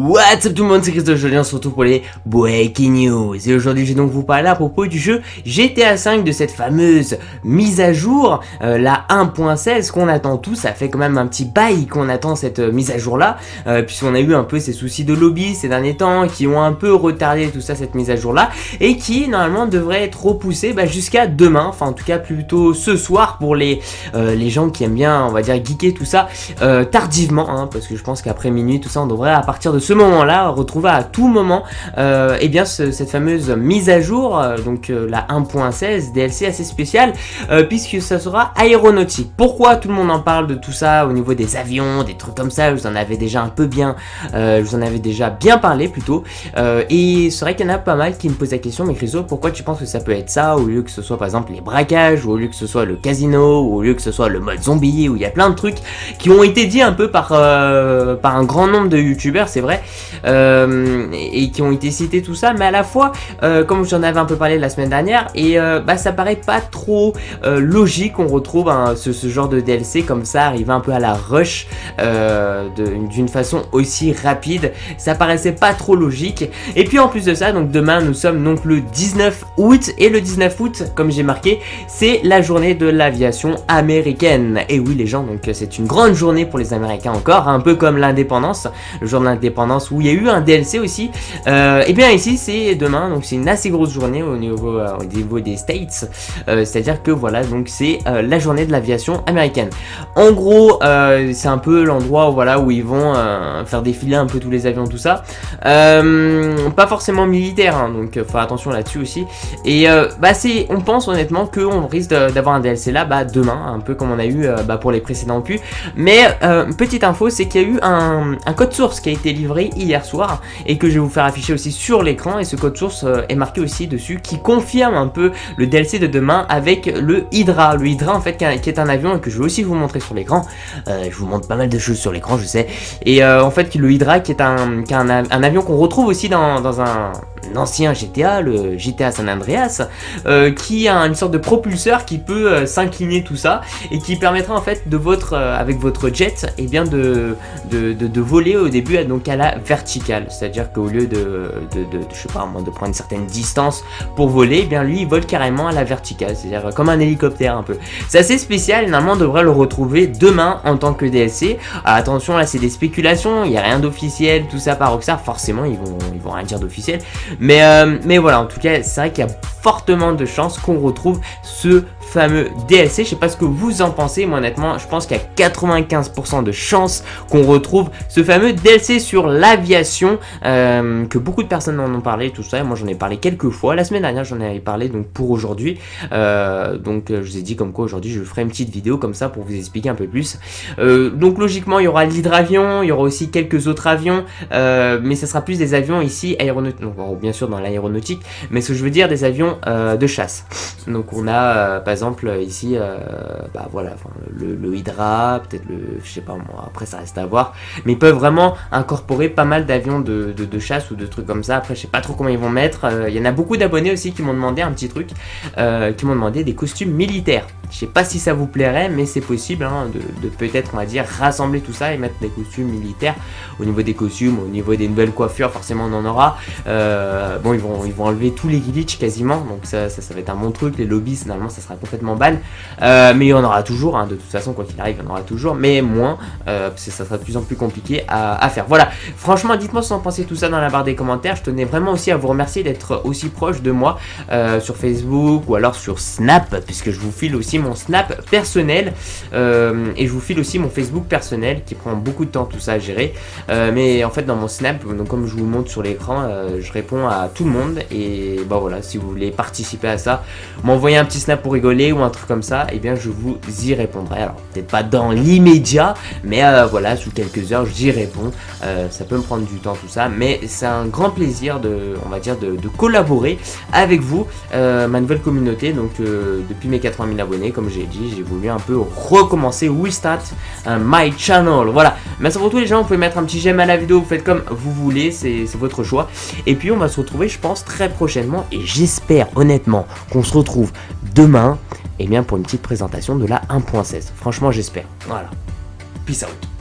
What's up tout le monde, c'est Christophe. Aujourd'hui on se retrouve pour les Breaking News. Et aujourd'hui je vais donc vous parler à propos du jeu GTA V, de cette fameuse mise à jour, la 1.16 qu'on attend tous. Ça fait quand même un petit bail qu'on attend cette mise à jour là, puisqu'on a eu un peu ces soucis de lobby ces derniers temps qui ont un peu retardé tout ça, cette mise à jour là, et qui normalement devrait être repoussée jusqu'à demain, enfin en tout cas plutôt ce soir pour les gens qui aiment bien, on va dire, geeker tout ça tardivement, hein, parce que je pense qu'après minuit tout ça on devrait à partir de ce moment-là retrouver à tout moment et bien cette fameuse mise à jour, donc la 1.16 DLC assez spéciale, puisque ça sera aéronautique. Pourquoi tout le monde en parle de tout ça au niveau des avions, des trucs comme ça? Je vous en avais déjà un peu bien, je vous en avais déjà bien parlé plutôt, et c'est vrai qu'il y en a pas mal qui me posent la question: mais Chriso, pourquoi tu penses que ça peut être ça au lieu que ce soit par exemple les braquages, ou au lieu que ce soit le casino, ou au lieu que ce soit le mode zombie, où il y a plein de trucs qui ont été dit un peu par un grand nombre de youtubeurs, c'est vrai, et qui ont été cités tout ça, mais à la fois comme j'en avais un peu parlé la semaine dernière, et ça paraît pas trop logique qu'on retrouve ce genre de DLC comme ça arriver un peu à la rush, d'une façon aussi rapide. Ça paraissait pas trop logique. Et puis en plus de ça, donc demain nous sommes donc le 19 août, et le 19 août, comme j'ai marqué, c'est la journée de l'aviation américaine. Et oui les gens, donc c'est une grande journée pour les Américains encore, un peu comme l'indépendance, le jour de l'indépendance où il y a eu un DLC aussi. Et bien ici c'est demain, donc c'est une assez grosse journée au niveau des States, c'est à dire que voilà, donc c'est la journée de l'aviation américaine. En gros c'est un peu l'endroit où ils vont faire défiler un peu tous les avions, tout ça, pas forcément militaire, hein, donc faut attention là-dessus aussi. Et on pense honnêtement qu'on risque d'avoir un DLC là demain, un peu comme on a eu pour les précédents opus. Mais petite info, c'est qu'il y a eu un code source qui a été livré hier soir, et que je vais vous faire afficher aussi sur l'écran, et ce code source est marqué aussi dessus, qui confirme un peu le DLC de demain avec le Hydra. Le Hydra en fait qui est un avion, et que je vais aussi vous montrer sur l'écran. Je vous montre pas mal de choses sur l'écran, je sais. Et en fait le Hydra qui est un avion qu'on retrouve aussi dans un ancien GTA, le GTA San Andreas, qui a une sorte de propulseur qui peut s'incliner tout ça, et qui permettra en fait de avec votre jet, et bien de voler au début donc à la verticale, c'est-à-dire qu'au lieu de je sais pas moi, de prendre une certaine distance pour voler, et bien lui il vole carrément à la verticale, c'est-à-dire comme un hélicoptère un peu. C'est assez spécial, et normalement on devrait le retrouver demain en tant que DLC. Alors, attention, là c'est des spéculations, il n'y a rien d'officiel, tout ça par Rockstar, forcément ils vont rien dire d'officiel, mais voilà, en tout cas c'est vrai qu'il y a fortement de chances qu'on retrouve ce fameux DLC. Je sais pas ce que vous en pensez, moi honnêtement je pense qu'il y a 95% de chances qu'on retrouve ce fameux DLC sur l'aviation, que beaucoup de personnes en ont parlé, tout ça, et moi j'en ai parlé quelques fois. La semaine dernière j'en avais parlé donc pour aujourd'hui, donc je vous ai dit comme quoi aujourd'hui je ferai une petite vidéo comme ça pour vous expliquer un peu plus. Donc logiquement il y aura l'hydravion, il y aura aussi quelques autres avions, mais ça sera plus des avions ici aéronautiques, donc bien sûr dans l'aéronautique, mais ce que je veux dire des avions de chasse. Donc on a par exemple ici le Hydra, peut-être je sais pas moi, après ça reste à voir, mais ils peuvent vraiment incorporer pas mal d'avions de chasse ou de trucs comme ça. Après je sais pas trop comment ils vont mettre. Il y en a beaucoup d'abonnés aussi qui m'ont demandé un petit truc, qui m'ont demandé des costumes militaires. Je sais pas si ça vous plairait, mais c'est possible, hein, de peut-être, on va dire, rassembler tout ça et mettre des costumes militaires. Au niveau des costumes, au niveau des nouvelles coiffures, forcément on en aura. Bon, ils vont enlever tous les glitches quasiment, donc ça va être un bon truc. Les lobbies, normalement ça sera complètement ban, mais il y en aura toujours, hein, de toute façon quoi qu'il arrive il y en aura toujours, mais moins, parce que ça sera de plus en plus compliqué à faire. Voilà, franchement dites-moi ce que vous en pensez tout ça dans la barre des commentaires. Je tenais vraiment aussi à vous remercier d'être aussi proche de moi sur Facebook ou alors sur Snap, puisque je vous file aussi mon Snap personnel, et je vous file aussi mon Facebook personnel qui prend beaucoup de temps tout ça à gérer, mais en fait dans mon Snap, donc comme je vous montre sur l'écran, je réponds à tout le monde, et voilà, si vous voulez participer à ça, m'envoyer un petit Snap pour rigoler ou un truc comme ça, et bien je vous y répondrai. Alors peut-être pas dans l'immédiat, mais voilà, sous quelques heures j'y réponds. Ça peut me prendre du temps tout ça, mais c'est un grand plaisir on va dire de collaborer avec vous, ma nouvelle communauté. Donc depuis mes 80 000 abonnés, comme j'ai dit, j'ai voulu un peu recommencer, restart my channel. Voilà, merci pour tous les gens, vous pouvez mettre un petit j'aime à la vidéo, vous faites comme vous voulez, c'est votre choix. Et puis on va se retrouver je pense très prochainement, et j'espère honnêtement qu'on se retrouve demain, et bien pour une petite présentation de la 1.16. Franchement j'espère. Voilà, peace out.